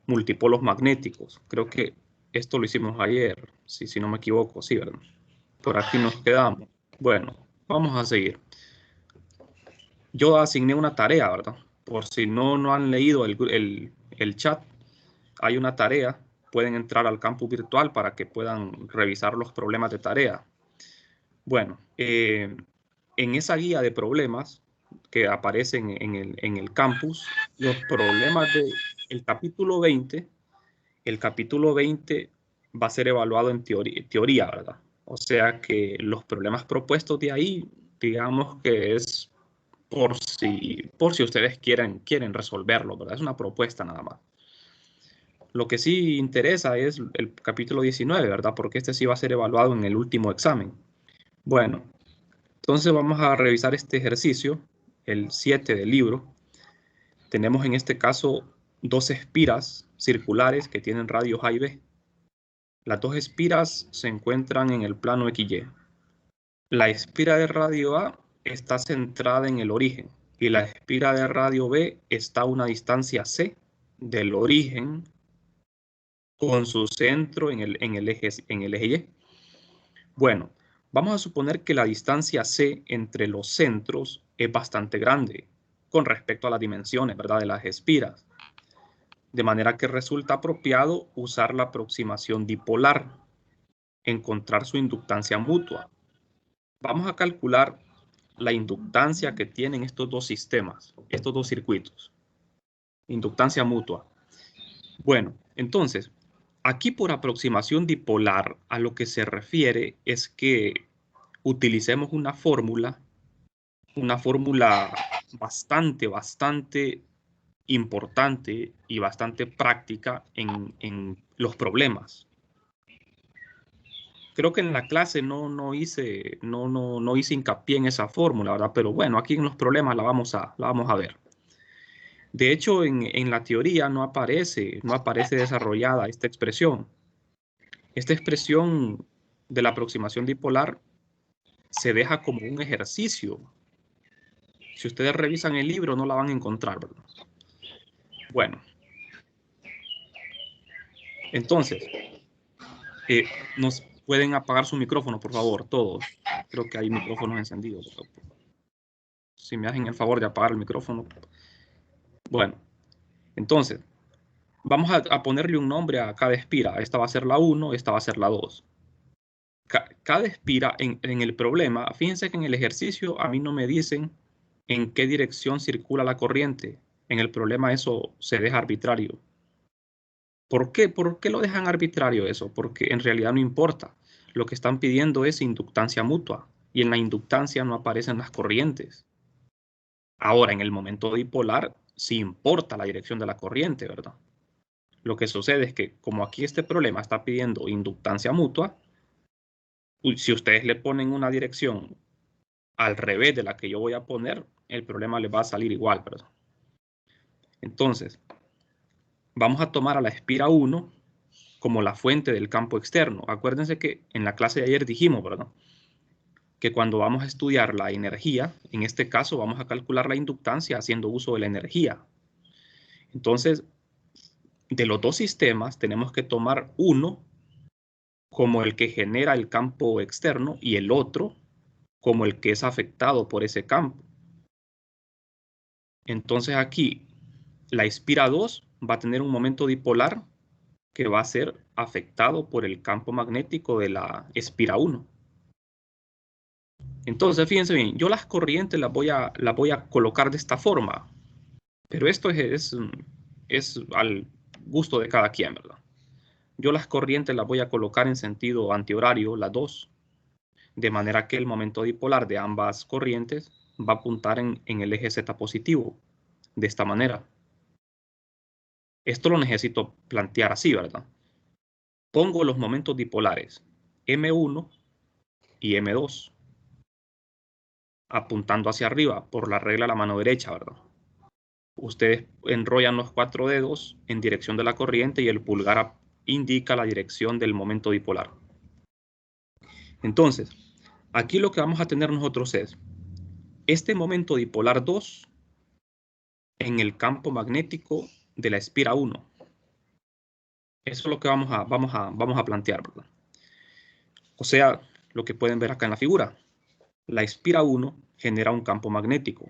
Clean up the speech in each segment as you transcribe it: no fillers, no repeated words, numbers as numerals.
multipolos magnéticos. Creo que esto lo hicimos ayer, si no me equivoco, sí, ¿verdad? Por aquí nos quedamos. Bueno, vamos a seguir. Yo asigné una tarea, ¿verdad? Por si no han leído el chat, hay una tarea. Pueden entrar al campus virtual para que puedan revisar los problemas de tarea. Bueno, en esa guía de problemas que aparecen en el campus, los problemas del capítulo 20, el capítulo 20 va a ser evaluado en teoría, ¿verdad? O sea que los problemas propuestos de ahí, digamos que es por si ustedes quieren resolverlo, ¿verdad? Es una propuesta nada más. Lo que sí interesa es el capítulo 19, ¿verdad? Porque este sí va a ser evaluado en el último examen. Bueno, entonces vamos a revisar este ejercicio, el 7 del libro. Tenemos en este caso dos espiras circulares que tienen radios A y B. Las dos espiras se encuentran en el plano XY. La espira de radio A está centrada en el origen y la espira de radio B está a una distancia C del origen con su centro en el eje Y. Bueno, vamos a suponer que la distancia C entre los centros es bastante grande con respecto a las dimensiones, ¿verdad?, de las espiras. De manera que resulta apropiado usar la aproximación dipolar, encontrar su inductancia mutua. Vamos a calcular la inductancia que tienen estos dos sistemas, estos dos circuitos. Inductancia mutua. Bueno, entonces, aquí por aproximación dipolar a lo que se refiere es que utilicemos una fórmula bastante importante y bastante práctica en los problemas. Creo que en la clase no hice hincapié en esa fórmula, ¿verdad? Pero bueno, aquí en los problemas la vamos a ver. De hecho, en la teoría no aparece desarrollada esta expresión. Esta expresión de la aproximación dipolar se deja como un ejercicio. Si ustedes revisan el libro, no la van a encontrar, ¿verdad? Bueno. Entonces, nos pueden apagar su micrófono, por favor, todos. Creo que hay micrófonos encendidos. Si me hacen el favor de apagar el micrófono. Bueno, entonces, vamos a ponerle un nombre a cada espira. Esta va a ser la 1, esta va a ser la 2. Cada espira en el problema, fíjense que en el ejercicio a mí no me dicen en qué dirección circula la corriente. En el problema eso se deja arbitrario. ¿Por qué? ¿Por qué lo dejan arbitrario eso? Porque en realidad no importa. Lo que están pidiendo es inductancia mutua y en la inductancia no aparecen las corrientes. Ahora, en el momento dipolar, sí importa la dirección de la corriente, ¿verdad? Lo que sucede es que como aquí este problema está pidiendo inductancia mutua, si ustedes le ponen una dirección al revés de la que yo voy a poner, el problema les va a salir igual, ¿verdad? Entonces, vamos a tomar a la espira 1 como la fuente del campo externo. Acuérdense que en la clase de ayer dijimos, ¿verdad?, que cuando vamos a estudiar la energía, en este caso vamos a calcular la inductancia haciendo uso de la energía. Entonces, de los dos sistemas tenemos que tomar uno como el que genera el campo externo y el otro como el que es afectado por ese campo. Entonces aquí la espira 2 va a tener un momento dipolar que va a ser afectado por el campo magnético de la espira 1. Entonces, fíjense bien, yo las corrientes las voy a colocar de esta forma, pero esto es al gusto de cada quien, ¿verdad? Yo las corrientes las voy a colocar en sentido antihorario, las dos, de manera que el momento dipolar de ambas corrientes va a apuntar en el eje Z positivo, de esta manera. Esto lo necesito plantear así, ¿verdad? Pongo los momentos dipolares M1 y M2, apuntando hacia arriba por la regla de la mano derecha, ¿verdad? Ustedes enrollan los 4 dedos en dirección de la corriente y el pulgar indica la dirección del momento dipolar. Entonces, aquí lo que vamos a tener nosotros es este momento dipolar 2 en el campo magnético de la espira 1. Eso es lo que vamos a plantear, ¿verdad? O sea, lo que pueden ver acá en la figura. La espira 1 genera un campo magnético.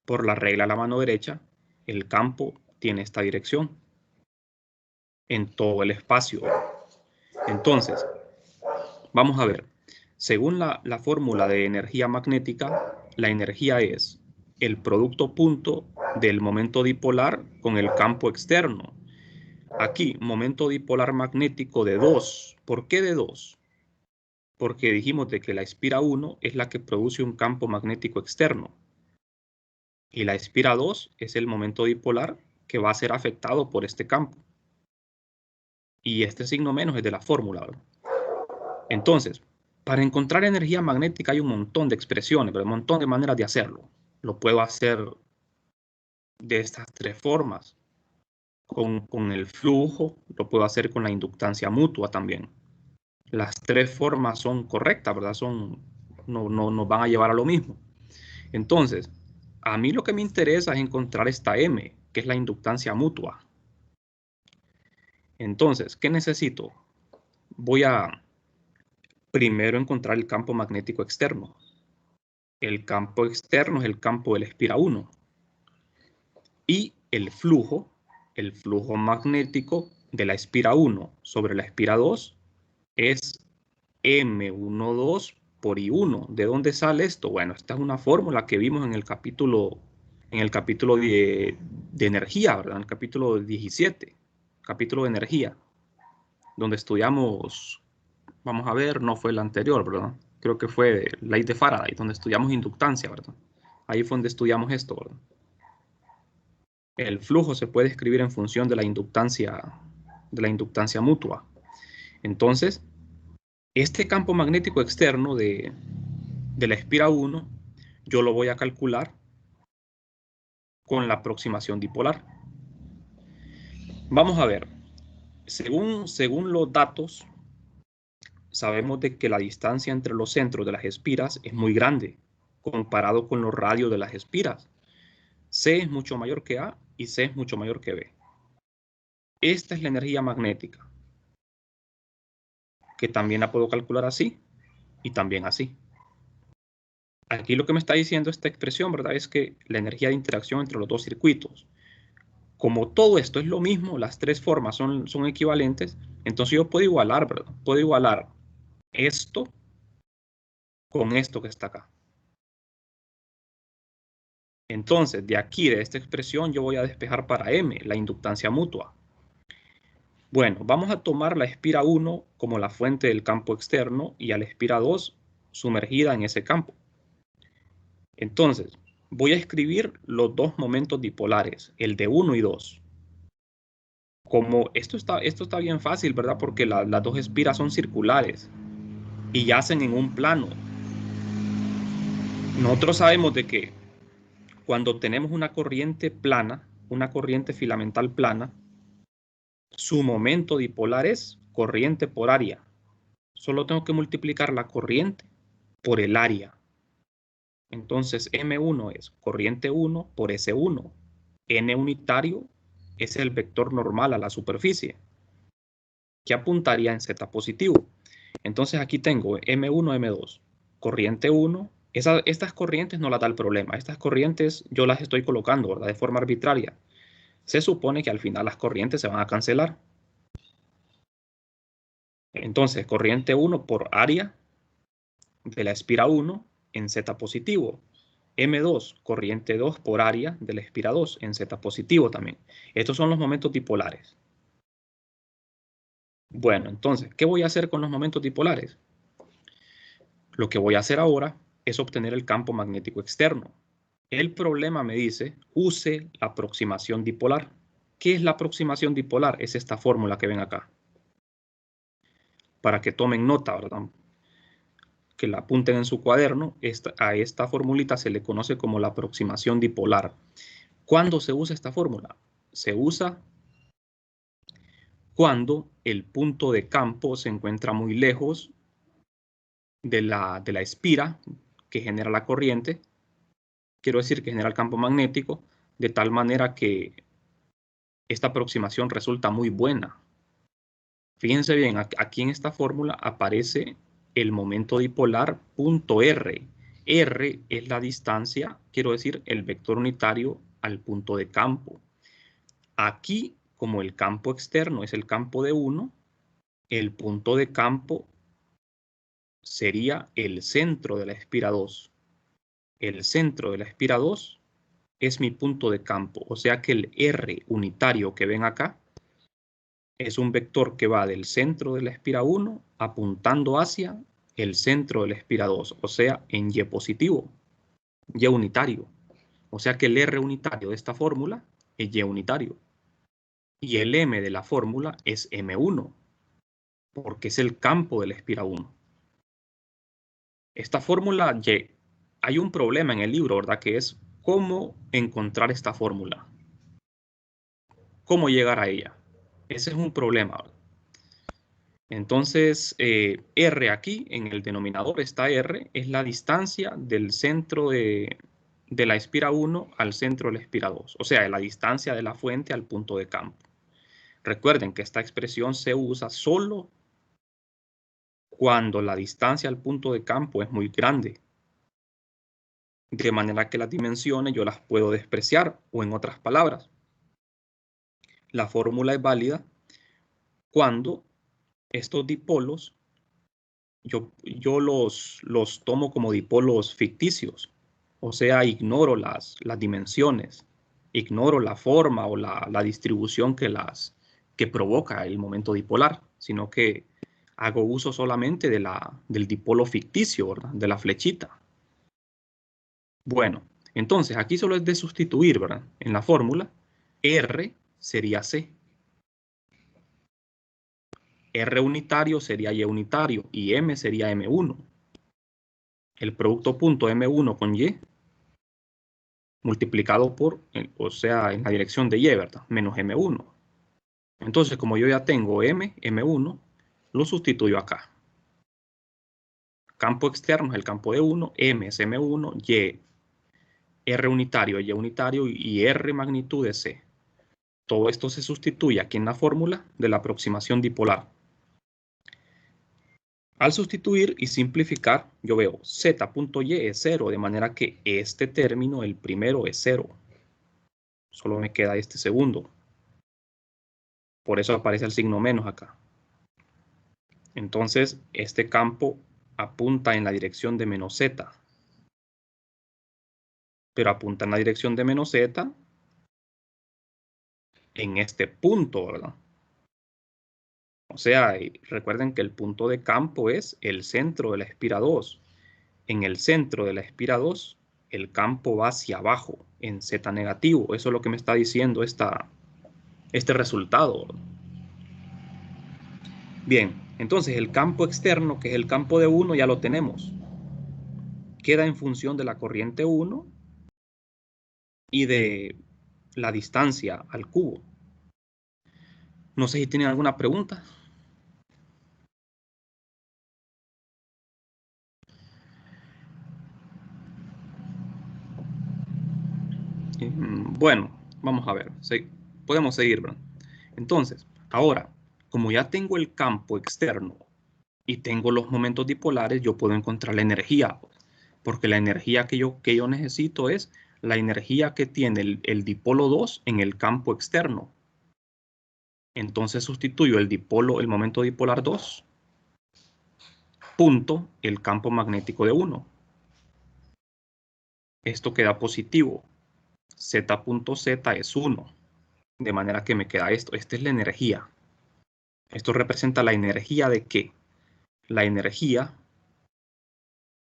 Por la regla de la mano derecha, el campo tiene esta dirección en todo el espacio. Entonces, vamos a ver. Según la fórmula de energía magnética, la energía es el producto punto del momento dipolar con el campo externo. Aquí, momento dipolar magnético de 2. ¿Por qué de 2? Porque dijimos de que la espira 1 es la que produce un campo magnético externo. Y la espira 2 es el momento dipolar que va a ser afectado por este campo. Y este signo menos es de la fórmula, ¿verdad? Entonces, para encontrar energía magnética hay un montón de expresiones, pero un montón de maneras de hacerlo. Lo puedo hacer de estas tres formas. Con el flujo, lo puedo hacer con la inductancia mutua también. Las tres formas son correctas, ¿verdad? No nos van a llevar a lo mismo. Entonces, a mí lo que me interesa es encontrar esta M, que es la inductancia mutua. Entonces, ¿qué necesito? Voy a primero encontrar el campo magnético externo. El campo externo es el campo de la espira 1. Y el flujo magnético de la espira 1 sobre la espira 2 es M12 por I1. ¿De dónde sale esto? Bueno, esta es una fórmula que vimos en el capítulo de energía, ¿verdad? En el capítulo 17, capítulo de energía, donde estudiamos, vamos a ver, no fue el anterior, ¿verdad? Creo que fue ley de Faraday, donde estudiamos inductancia, ¿verdad? Ahí fue donde estudiamos esto, ¿verdad? El flujo se puede escribir en función de la inductancia mutua. Entonces, este campo magnético externo de la espira 1, yo lo voy a calcular con la aproximación dipolar. Vamos a ver, según los datos, sabemos de que la distancia entre los centros de las espiras es muy grande, comparado con los radios de las espiras. C es mucho mayor que A y C es mucho mayor que B. Esta es la energía magnética, que también la puedo calcular así y también así. Aquí lo que me está diciendo esta expresión, ¿verdad? Es que la energía de interacción entre los dos circuitos, como todo esto es lo mismo, las tres formas son equivalentes, entonces yo puedo igualar, ¿verdad? Puedo igualar esto con esto que está acá. Entonces, de aquí, de esta expresión, yo voy a despejar para M, la inductancia mutua. Bueno, vamos a tomar la espira 1 como la fuente del campo externo y a la espira 2 sumergida en ese campo. Entonces, voy a escribir los dos momentos dipolares, el de 1 y 2. Como esto está bien fácil, ¿verdad? Porque las dos espiras son circulares y yacen en un plano. Nosotros sabemos de que cuando tenemos una corriente plana, una corriente filamental plana, su momento dipolar es corriente por área. Solo tengo que multiplicar la corriente por el área. Entonces, M1 es corriente 1 por S1. N unitario es el vector normal a la superficie, que apuntaría en Z positivo. Entonces, aquí tengo M1, M2, corriente 1. Estas corrientes no las da el problema. Estas corrientes yo las estoy colocando, ¿verdad? De forma arbitraria. Se supone que al final las corrientes se van a cancelar. Entonces, corriente 1 por área de la espira 1 en Z positivo. M2, corriente 2 por área de la espira 2 en Z positivo también. Estos son los momentos dipolares. Bueno, entonces, ¿qué voy a hacer con los momentos dipolares? Lo que voy a hacer ahora es obtener el campo magnético externo. El problema me dice, use la aproximación dipolar. ¿Qué es la aproximación dipolar? Es esta fórmula que ven acá. Para que tomen nota, ¿verdad? Que la apunten en su cuaderno. A esta formulita se le conoce como la aproximación dipolar. ¿Cuándo se usa esta fórmula? Se usa cuando el punto de campo se encuentra muy lejos de la espira que genera la corriente. Quiero decir que genera el campo magnético, de tal manera que esta aproximación resulta muy buena. Fíjense bien, aquí en esta fórmula aparece el momento dipolar punto R. R es la distancia, quiero decir, el vector unitario al punto de campo. Aquí, como el campo externo es el campo de 1, el punto de campo sería el centro de la espira 2. El centro de la espira 2 es mi punto de campo, o sea que el R unitario que ven acá es un vector que va del centro de la espira 1 apuntando hacia el centro de la espira 2, o sea, en Y positivo, Y unitario. O sea que el R unitario de esta fórmula es Y unitario. Y el M de la fórmula es M1, porque es el campo de la espira 1. Esta fórmula Y, hay un problema en el libro, ¿verdad? Que es cómo encontrar esta fórmula. Cómo llegar a ella. Ese es un problema, ¿verdad? Entonces, R aquí, en el denominador está R, es la distancia del centro de la espira 1 al centro de la espira 2. O sea, la distancia de la fuente al punto de campo. Recuerden que esta expresión se usa solo cuando la distancia al punto de campo es muy grande. De manera que las dimensiones yo las puedo despreciar, o en otras palabras, la fórmula es válida cuando estos dipolos yo los tomo como dipolos ficticios, o sea, ignoro las dimensiones, ignoro la forma o la distribución que provoca el momento dipolar, sino que hago uso solamente del dipolo ficticio, ¿verdad? De la flechita. Bueno, entonces aquí solo es de sustituir, ¿verdad? En la fórmula, R sería C. R unitario sería Y unitario y M sería M1. El producto punto M1 con Y multiplicado por, o sea, en la dirección de Y, ¿verdad? Menos M1. Entonces, como yo ya tengo M1, lo sustituyo acá. Campo externo es el campo de 1, M es M1, Y, R unitario, Y unitario y R magnitud de C. Todo esto se sustituye aquí en la fórmula de la aproximación dipolar. Al sustituir y simplificar, yo veo Z.Y es 0, de manera que este término, el primero, es 0. Solo me queda este segundo. Por eso aparece el signo menos acá. Entonces, este campo apunta en la dirección de menos Z. Pero apunta en la dirección de menos Z en este punto, ¿verdad? O sea, recuerden que el punto de campo es el centro de la espira 2. En el centro de la espira 2, el campo va hacia abajo, en Z negativo. Eso es lo que me está diciendo este resultado, ¿verdad? Bien, entonces el campo externo, que es el campo de 1, ya lo tenemos. Queda en función de la corriente 1 y de la distancia al cubo. No sé si tienen alguna pregunta. Bueno, vamos a ver. Sí, podemos seguir, ¿verdad? Entonces, ahora, como ya tengo el campo externo y tengo los momentos dipolares, yo puedo encontrar la energía. Porque la energía que yo necesito es la energía que tiene el dipolo 2 en el campo externo. Entonces sustituyo el momento dipolar 2, punto, el campo magnético de 1. Esto queda positivo. Z.Z es 1. De manera que me queda esto. Esta es la energía. Esto representa la energía de ¿qué? La energía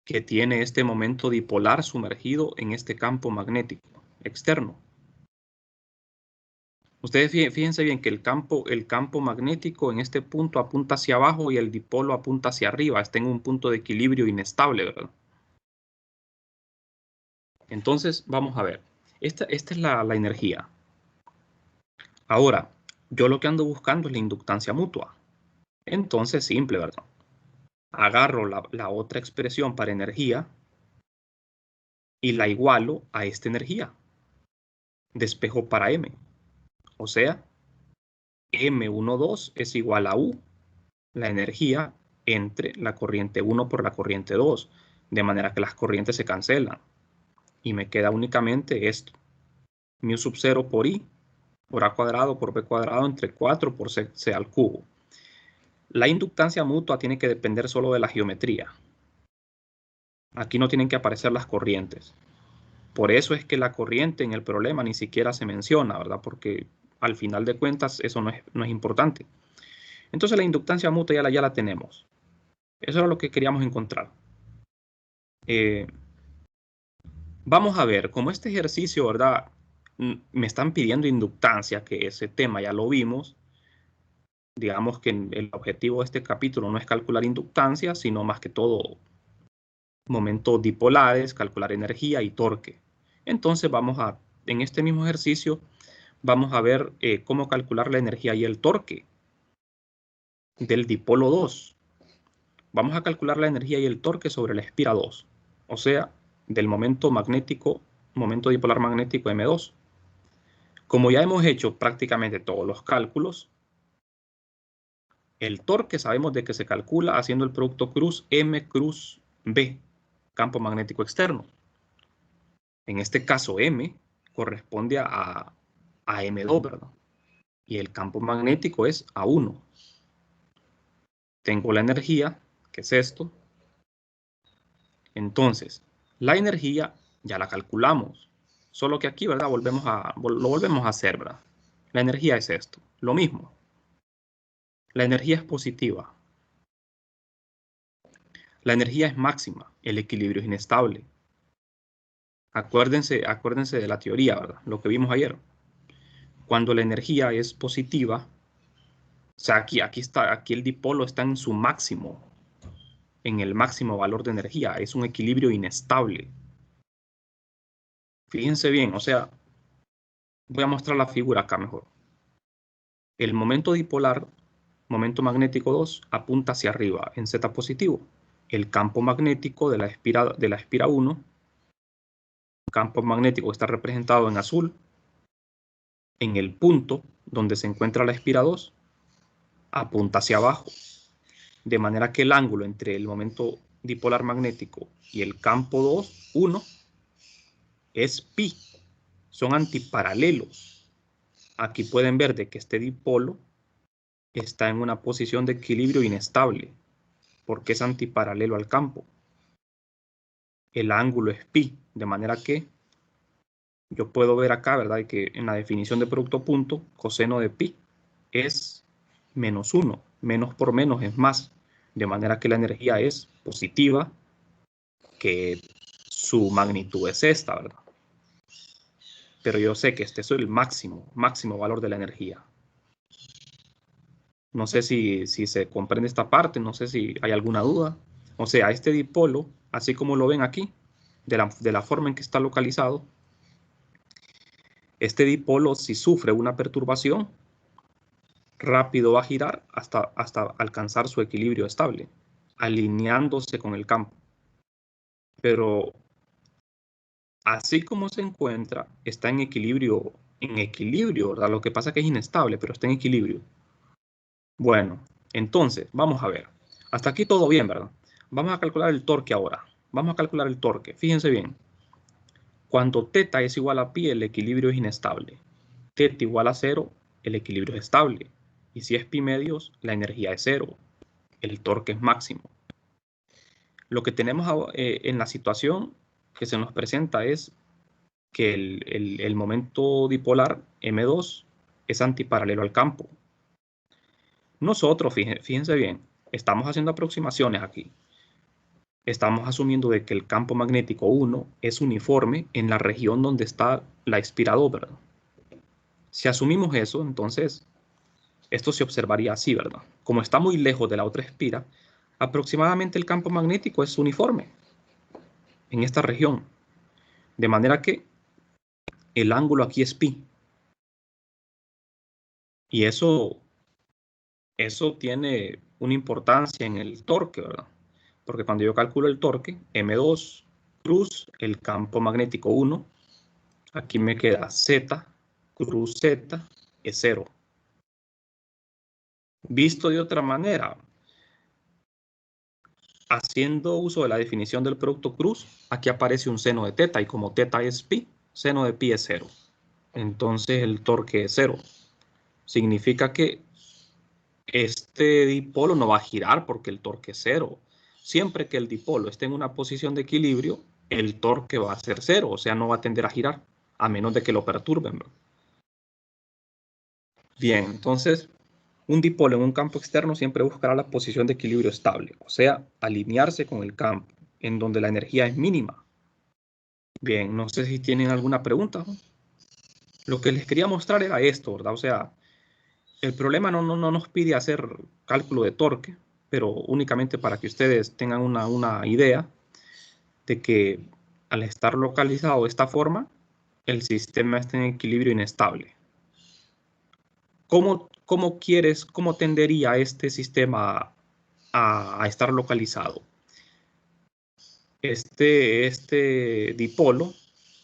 que tiene este momento dipolar sumergido en este campo magnético externo. Ustedes fíjense bien que el campo magnético en este punto apunta hacia abajo y el dipolo apunta hacia arriba. Está en un punto de equilibrio inestable, ¿verdad? Entonces, vamos a ver. Esta es la energía. Ahora, yo lo que ando buscando es la inductancia mutua. Entonces, simple, ¿verdad? Agarro la otra expresión para energía y la igualo a esta energía. Despejo para M. O sea, M12 es igual a U la energía entre la corriente 1 por la corriente 2, de manera que las corrientes se cancelan. Y me queda únicamente esto. Mu sub 0 por I, por A cuadrado, por B cuadrado, entre 4 por C al cubo. La inductancia mutua tiene que depender solo de la geometría. Aquí no tienen que aparecer las corrientes. Por eso es que la corriente en el problema ni siquiera se menciona, ¿verdad? Porque al final de cuentas eso no es importante. Entonces la inductancia mutua ya la tenemos. Eso era lo que queríamos encontrar. Vamos a ver, como este ejercicio, ¿verdad? Me están pidiendo inductancia, que ese tema ya lo vimos. Digamos que el objetivo de este capítulo no es calcular inductancia, sino más que todo momentos dipolares, calcular energía y torque. Entonces en este mismo ejercicio, vamos a ver cómo calcular la energía y el torque del dipolo 2. Vamos a calcular la energía y el torque sobre la espira 2, o sea, del momento dipolar magnético M2. Como ya hemos hecho prácticamente todos los cálculos, el torque sabemos de que se calcula haciendo el producto cruz M cruz B, campo magnético externo. En este caso M corresponde a M2, ¿verdad? Y el campo magnético es A1. Tengo la energía, que es esto. Entonces, la energía ya la calculamos. Solo que aquí, ¿verdad? Lo volvemos a hacer, ¿verdad? La energía es esto. Lo mismo. La energía es positiva. La energía es máxima. El equilibrio es inestable. Acuérdense de la teoría, ¿verdad? Lo que vimos ayer. Cuando la energía es positiva, o sea, aquí el dipolo está en su máximo, en el máximo valor de energía. Es un equilibrio inestable. Fíjense bien, o sea, voy a mostrar la figura acá mejor. El momento dipolar, momento magnético 2, apunta hacia arriba en Z positivo. El campo magnético de la espira 1, campo magnético está representado en azul, en el punto donde se encuentra la espira 2, apunta hacia abajo. De manera que el ángulo entre el momento dipolar magnético y el campo 2, 1, es pi. Son antiparalelos. Aquí pueden ver de que este dipolo está en una posición de equilibrio inestable, porque es antiparalelo al campo. El ángulo es pi, de manera que yo puedo ver acá, ¿verdad? Que en la definición de producto punto, coseno de pi es menos 1. Menos por menos es más. De manera que la energía es positiva, que su magnitud es esta, ¿verdad? Pero yo sé que este es el máximo valor de la energía. No sé si se comprende esta parte, no sé si hay alguna duda. O sea, este dipolo, así como lo ven aquí, de la forma en que está localizado, este dipolo, si sufre una perturbación, rápido va a girar hasta alcanzar su equilibrio estable, alineándose con el campo. Pero así como se encuentra, está en equilibrio, ¿verdad? Lo que pasa es que es inestable, pero está en equilibrio. Bueno, entonces, vamos a ver. Hasta aquí todo bien, ¿verdad? Vamos a calcular el torque ahora. Vamos a calcular el torque. Fíjense bien. Cuando θ es igual a pi, el equilibrio es inestable. θ igual a 0, el equilibrio es estable. Y si es pi medios, la energía es 0. El torque es máximo. Lo que tenemos en la situación que se nos presenta es que el momento dipolar M2 es antiparalelo al campo. Nosotros, fíjense bien, estamos haciendo aproximaciones aquí. Estamos asumiendo de que el campo magnético 1 es uniforme en la región donde está la espira 2, ¿verdad? Si asumimos eso, entonces esto se observaría así, ¿verdad? Como está muy lejos de la otra espira, aproximadamente el campo magnético es uniforme en esta región. De manera que el ángulo aquí es pi. Y eso tiene una importancia en el torque, ¿verdad? Porque cuando yo calculo el torque, M2 cruz el campo magnético 1, aquí me queda Z cruz Z es 0. Visto de otra manera, Haciendo uso de la definición del producto cruz, aquí aparece un seno de teta y como teta es pi, seno de pi es 0. Entonces el torque es 0. Significa que este dipolo no va a girar porque el torque es 0. Siempre que el dipolo esté en una posición de equilibrio, el torque va a ser 0, o sea, no va a tender a girar, a menos de que lo perturben. Bien, entonces, un dipolo en un campo externo siempre buscará la posición de equilibrio estable, o sea, alinearse con el campo, en donde la energía es mínima. Bien, no sé si tienen alguna pregunta. Lo que les quería mostrar era esto, ¿verdad? O sea, el problema no nos pide hacer cálculo de torque, pero únicamente para que ustedes tengan una idea de que al estar localizado de esta forma, el sistema está en equilibrio inestable. ¿Cómo tendería este sistema a estar localizado? Este dipolo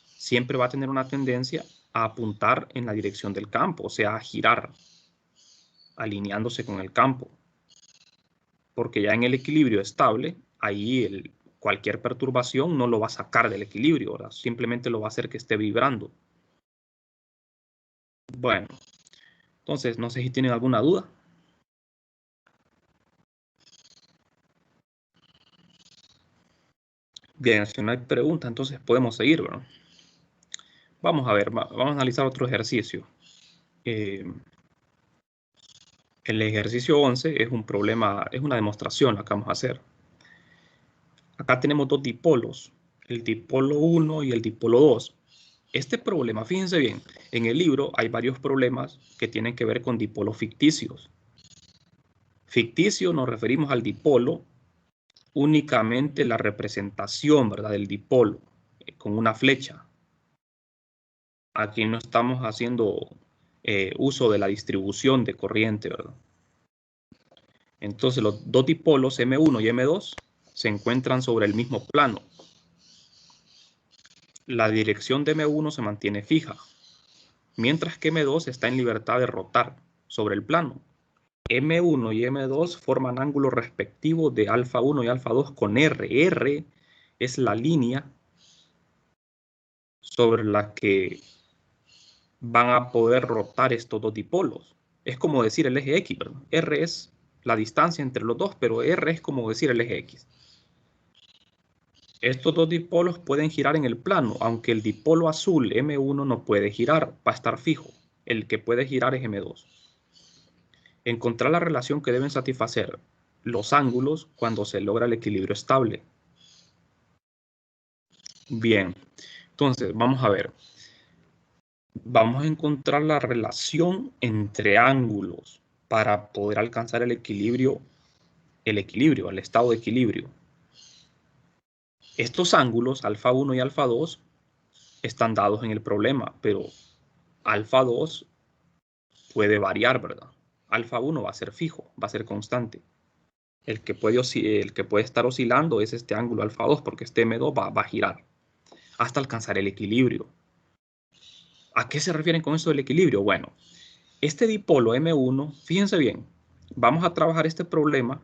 siempre va a tener una tendencia a apuntar en la dirección del campo, o sea, a girar, alineándose con el campo. Porque ya en el equilibrio estable, ahí cualquier perturbación no lo va a sacar del equilibrio, ¿verdad? Simplemente lo va a hacer que esté vibrando. Bueno, entonces no sé si tienen alguna duda. Bien, si no hay pregunta, entonces podemos seguir, ¿verdad? Vamos a ver, vamos a analizar otro ejercicio. El ejercicio 11 es un problema, es una demostración la que vamos a hacer. Acá tenemos dos dipolos, el dipolo 1 y el dipolo 2. Este problema, fíjense bien, en el libro hay varios problemas que tienen que ver con dipolos ficticios. Ficticio nos referimos al dipolo, únicamente la representación, ¿verdad?, del dipolo, con una flecha. Aquí no estamos haciendo uso de la distribución de corriente, ¿verdad? Entonces los dos dipolos M1 y M2 se encuentran sobre el mismo plano. La dirección de M1 se mantiene fija, mientras que M2 está en libertad de rotar sobre el plano. M1 y M2 forman ángulos respectivos de alfa 1 y alfa 2 con R. R es la línea sobre la que van a poder rotar estos dos dipolos. Es como decir el eje X, ¿verdad? R es la distancia entre los dos, pero R es como decir el eje X. Estos dos dipolos pueden girar en el plano, aunque el dipolo azul M1 no puede girar, va a estar fijo. El que puede girar es M2. Encontrar la relación que deben satisfacer los ángulos cuando se logra el equilibrio estable. Bien, entonces vamos a ver. Vamos a encontrar la relación entre ángulos para poder alcanzar el equilibrio, el estado de equilibrio. Estos ángulos, alfa 1 y alfa 2, están dados en el problema, pero alfa 2 puede variar, ¿verdad? Alfa 1 va a ser fijo, va a ser constante. El que puede estar oscilando es este ángulo alfa 2, porque este M2 va a girar hasta alcanzar el equilibrio. ¿A qué se refieren con esto del equilibrio? Bueno, este dipolo M1, fíjense bien, vamos a trabajar este problema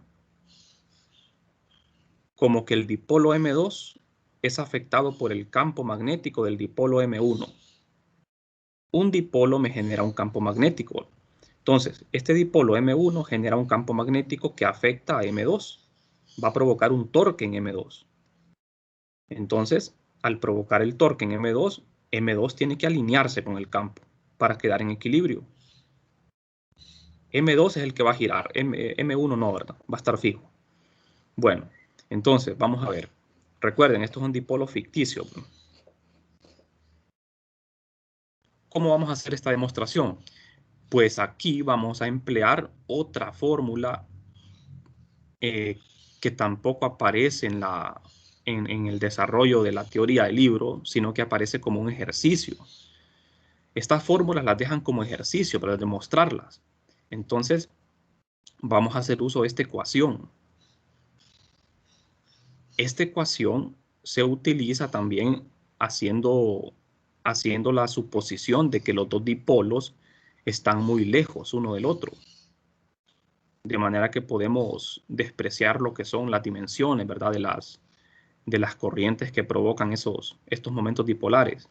como que el dipolo M2 es afectado por el campo magnético del dipolo M1. Un dipolo me genera un campo magnético. Entonces, este dipolo M1 genera un campo magnético que afecta a M2. Va a provocar un torque en M2. Entonces, al provocar el torque en M2, M2 tiene que alinearse con el campo para quedar en equilibrio. M2 es el que va a girar, M1 no, ¿verdad? Va a estar fijo. Bueno, entonces, vamos a ver. Recuerden, esto es un dipolo ficticio. ¿Cómo vamos a hacer esta demostración? Pues aquí vamos a emplear otra fórmula que tampoco aparece en el desarrollo de la teoría del libro, sino que aparece como un ejercicio. Estas fórmulas las dejan como ejercicio para demostrarlas. Entonces, vamos a hacer uso de esta ecuación. Esta ecuación se utiliza también haciendo la suposición de que los dos dipolos están muy lejos uno del otro. de manera que podemos despreciar lo que son las dimensiones, ¿verdad? De las corrientes que provocan estos momentos dipolares.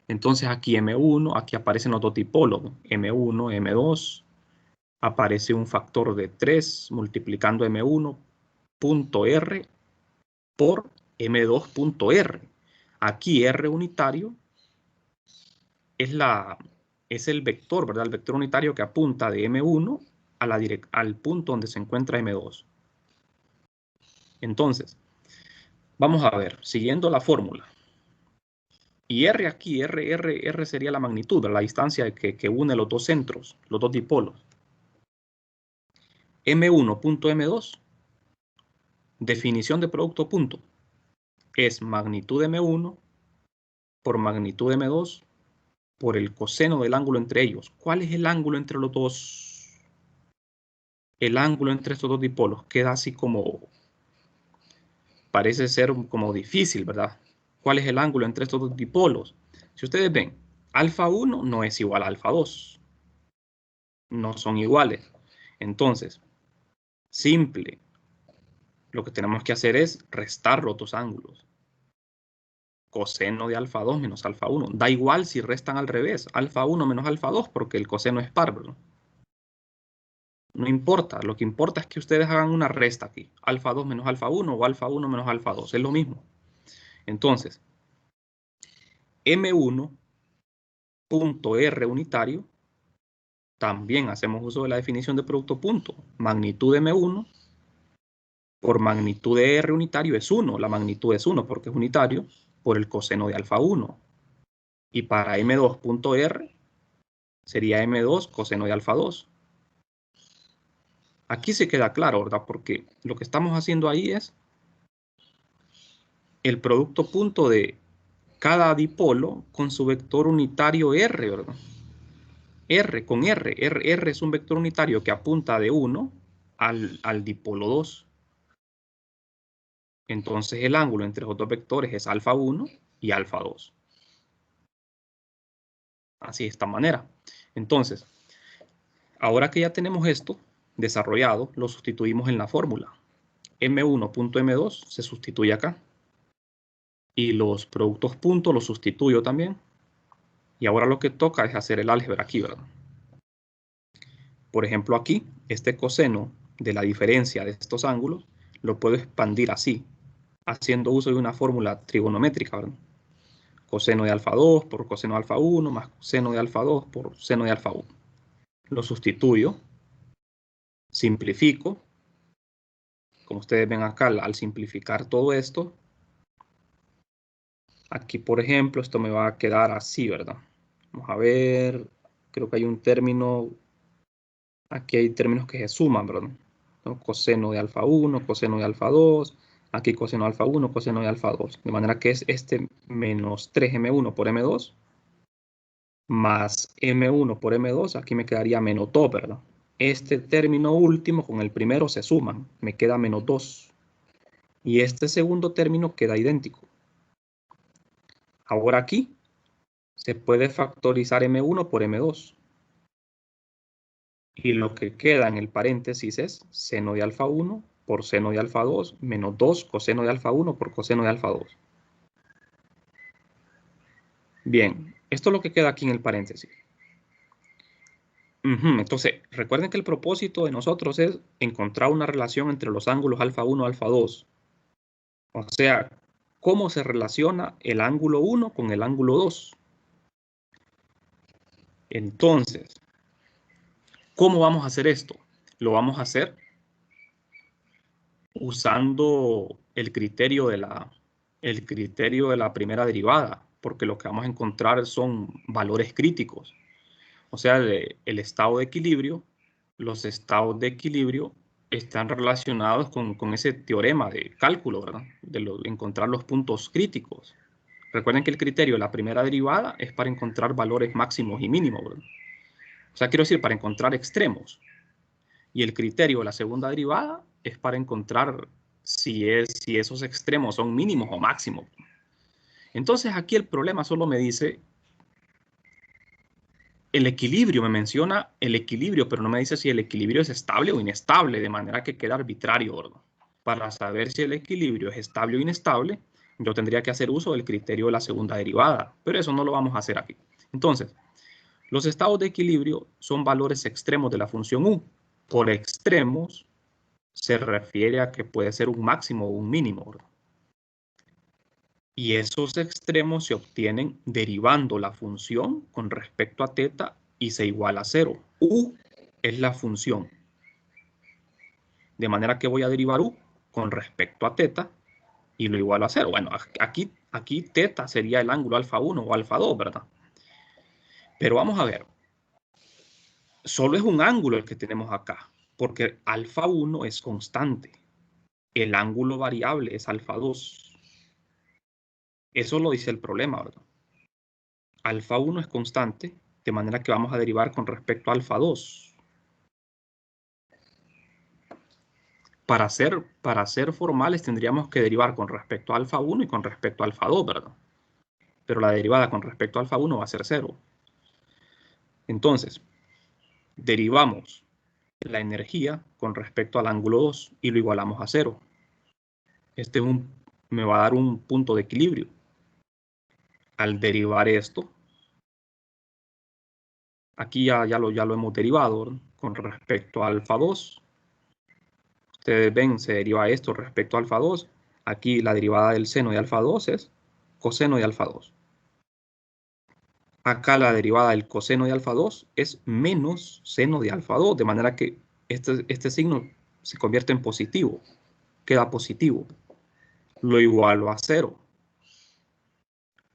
Entonces aquí M1, aquí aparecen los dos dipólogos, M1, M2, aparece un factor de 3 multiplicando M1.R por M2.R. Aquí R unitario es el vector, ¿verdad? El vector unitario que apunta de M1 al punto donde se encuentra M2. Entonces, vamos a ver, siguiendo la fórmula. Y R aquí, R sería la magnitud, la distancia que une los dos centros, los dos dipolos. M1.M2, definición de producto punto, es magnitud M1 por magnitud M2 por el coseno del ángulo entre ellos. ¿Cuál es el ángulo entre los dos? El ángulo entre estos dos dipolos queda así como, parece ser como difícil, ¿verdad? ¿Cuál es el ángulo entre estos dos dipolos? Si ustedes ven, alfa 1 no es igual a alfa 2. No son iguales. Entonces, simple. Lo que tenemos que hacer es restar los dos ángulos. Coseno de alfa 2 menos alfa 1. Da igual si restan al revés. Alfa 1 menos alfa 2 porque el coseno es par, ¿verdad? No importa. Lo que importa es que ustedes hagan una resta aquí. Alfa 2 menos alfa 1 o alfa 1 menos alfa 2. Es lo mismo. Entonces, M1.R unitario. También hacemos uso de la definición de producto punto. Magnitud de M1 por magnitud de R unitario es 1. La magnitud es 1 porque es unitario por el coseno de alfa 1. Y para M2.R sería M2 coseno de alfa 2. Aquí se queda claro, ¿verdad? Porque lo que estamos haciendo ahí es el producto punto de cada dipolo con su vector unitario R, ¿verdad? R con R. R es un vector unitario que apunta de 1 al dipolo 2. Entonces el ángulo entre los dos vectores es alfa 1 y alfa 2. Así de esta manera. Entonces, ahora que ya tenemos esto desarrollado, lo sustituimos en la fórmula. M1.M2 se sustituye acá. Y los productos puntos los sustituyo también. Y ahora lo que toca es hacer el álgebra aquí, ¿verdad? Por ejemplo, aquí, este coseno de la diferencia de estos ángulos lo puedo expandir así, haciendo uso de una fórmula trigonométrica, ¿verdad? Coseno de alfa 2 por coseno de alfa 1 más coseno de alfa 2 por seno de alfa 1. Lo sustituyo, simplifico. Como ustedes ven acá, al simplificar todo esto, aquí, por ejemplo, esto me va a quedar así, ¿verdad? Vamos a ver, creo que hay un término, aquí hay términos que se suman, ¿verdad? ¿No? Coseno de alfa 1, coseno de alfa 2, aquí coseno de alfa 1, coseno de alfa 2. De manera que es este menos 3m1 por m2 más m1 por m2, aquí me quedaría menos 2, ¿verdad? Este término último con el primero se suman, me queda menos 2. Y este segundo término queda idéntico. Ahora aquí se puede factorizar m1 por m2. Y lo que queda en el paréntesis es seno de alfa 1 por seno de alfa 2 menos 2 coseno de alfa 1 por coseno de alfa 2. Bien, esto es lo que queda aquí en el paréntesis. Entonces, recuerden que el propósito de nosotros es encontrar una relación entre los ángulos alfa 1 y alfa 2. O sea, cómo se relaciona el ángulo 1 con el ángulo 2. Entonces, ¿cómo vamos a hacer esto? Lo vamos a hacer usando el criterio de la primera derivada, porque lo que vamos a encontrar son valores críticos. O sea, el estado de equilibrio, los estados de equilibrio están relacionados con ese teorema de cálculo, ¿verdad? De encontrar los puntos críticos. Recuerden que el criterio de la primera derivada es para encontrar valores máximos y mínimos, ¿verdad? O sea, quiero decir, para encontrar extremos. Y el criterio de la segunda derivada es para encontrar si esos extremos son mínimos o máximos. Entonces aquí el problema solo me dice el equilibrio, me menciona el equilibrio, pero no me dice si el equilibrio es estable o inestable, de manera que queda arbitrario, ¿verdad? Para saber si el equilibrio es estable o inestable, yo tendría que hacer uso del criterio de la segunda derivada, pero eso no lo vamos a hacer aquí. Entonces, los estados de equilibrio son valores extremos de la función u. Por extremos se refiere a que puede ser un máximo o un mínimo, ¿verdad? Y esos extremos se obtienen derivando la función con respecto a θ y se iguala a 0. U es la función. De manera que voy a derivar u con respecto a θ y lo igualo a 0. Bueno, aquí θ sería el ángulo alfa 1 o alfa 2, ¿verdad? Pero vamos a ver. Solo es un ángulo el que tenemos acá, porque alfa 1 es constante. El ángulo variable es alfa 2. Eso lo dice el problema, ¿verdad? Alfa 1 es constante, de manera que vamos a derivar con respecto a alfa 2. Para ser formales tendríamos que derivar con respecto a alfa 1 y con respecto a alfa 2, ¿verdad? Pero la derivada con respecto a alfa 1 va a ser 0. Entonces, derivamos la energía con respecto al ángulo 2 y lo igualamos a 0. Este me va a dar un punto de equilibrio. Al derivar esto, aquí ya lo hemos derivado, ¿verdad? Con respecto a alfa 2. Ustedes ven, se deriva esto respecto a alfa 2. Aquí la derivada del seno de alfa 2 es coseno de alfa 2. Acá la derivada del coseno de alfa 2 es menos seno de alfa 2, de manera que este signo se convierte en positivo, queda positivo. Lo igualo a 0.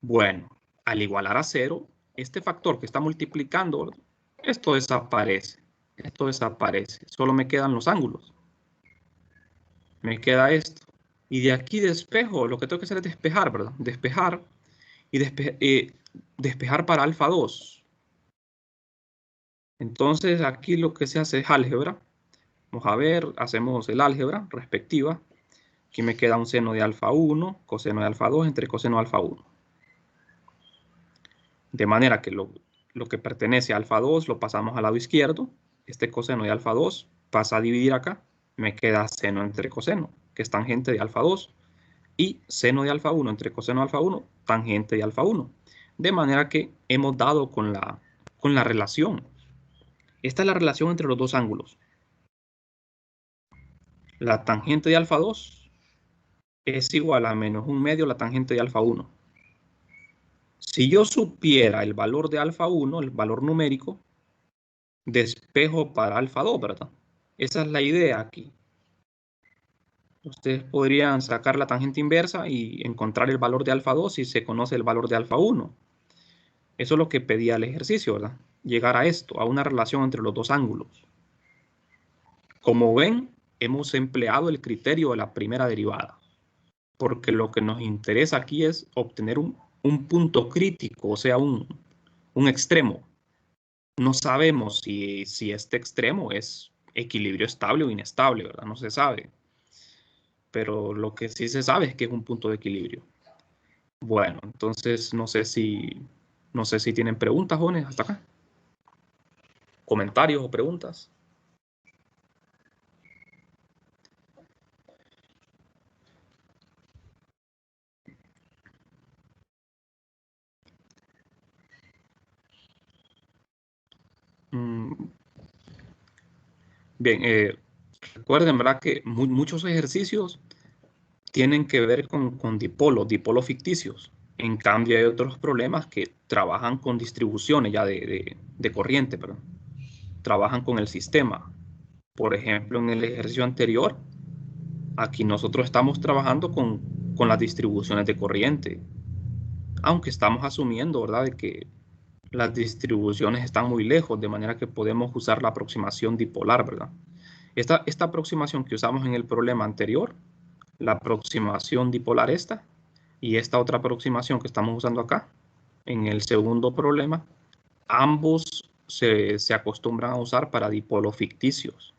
Bueno, al igualar a 0, este factor que está multiplicando, esto desaparece. Esto desaparece. Solo me quedan los ángulos. Me queda esto. Y de aquí despejo. Lo que tengo que hacer es despejar, ¿verdad? Despejar. Y despejar para alfa 2. Entonces aquí lo que se hace es álgebra. Vamos a ver, hacemos el álgebra respectiva. Aquí me queda un seno de alfa 1, coseno de alfa 2 entre coseno de alfa 1. De manera que lo que pertenece a alfa 2 lo pasamos al lado izquierdo. Este coseno de alfa 2 pasa a dividir acá. Me queda seno entre coseno, que es tangente de alfa 2. Y seno de alfa 1 entre coseno de alfa 1, tangente de alfa 1. De manera que hemos dado con la relación. Esta es la relación entre los dos ángulos. La tangente de alfa 2 es igual a menos 1/2 la tangente de alfa 1. Si yo supiera el valor de alfa 1, el valor numérico, despejo para alfa 2, ¿verdad? Esa es la idea aquí. Ustedes podrían sacar la tangente inversa y encontrar el valor de alfa 2 si se conoce el valor de alfa 1. Eso es lo que pedía el ejercicio, ¿verdad? Llegar a esto, a una relación entre los dos ángulos. Como ven, hemos empleado el criterio de la primera derivada, porque lo que nos interesa aquí es obtener un punto crítico, o sea, un extremo. No sabemos si este extremo es equilibrio estable o inestable, ¿verdad? No se sabe. Pero lo que sí se sabe es que es un punto de equilibrio. Bueno, entonces no sé si tienen preguntas, jóvenes, hasta acá. ¿Comentarios o preguntas? Bien, recuerden, ¿verdad? Que muchos ejercicios tienen que ver con dipolos ficticios. En cambio, hay otros problemas que trabajan con distribuciones ya de corriente, perdón. Trabajan con el sistema. Por ejemplo, en el ejercicio anterior, aquí nosotros estamos trabajando con las distribuciones de corriente. Aunque estamos asumiendo, ¿verdad?, de que las distribuciones están muy lejos, de manera que podemos usar la aproximación dipolar, ¿verdad? Esta aproximación que usamos en el problema anterior, la aproximación dipolar esta, y esta otra aproximación que estamos usando acá, en el segundo problema, ambos se acostumbran a usar para dipolos ficticios.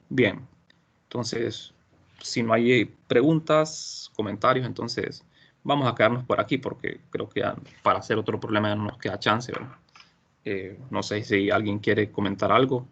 Bien, entonces, si no hay preguntas, comentarios, entonces vamos a quedarnos por aquí porque creo que ya para hacer otro problema ya no nos queda chance, ¿verdad? No sé si alguien quiere comentar algo.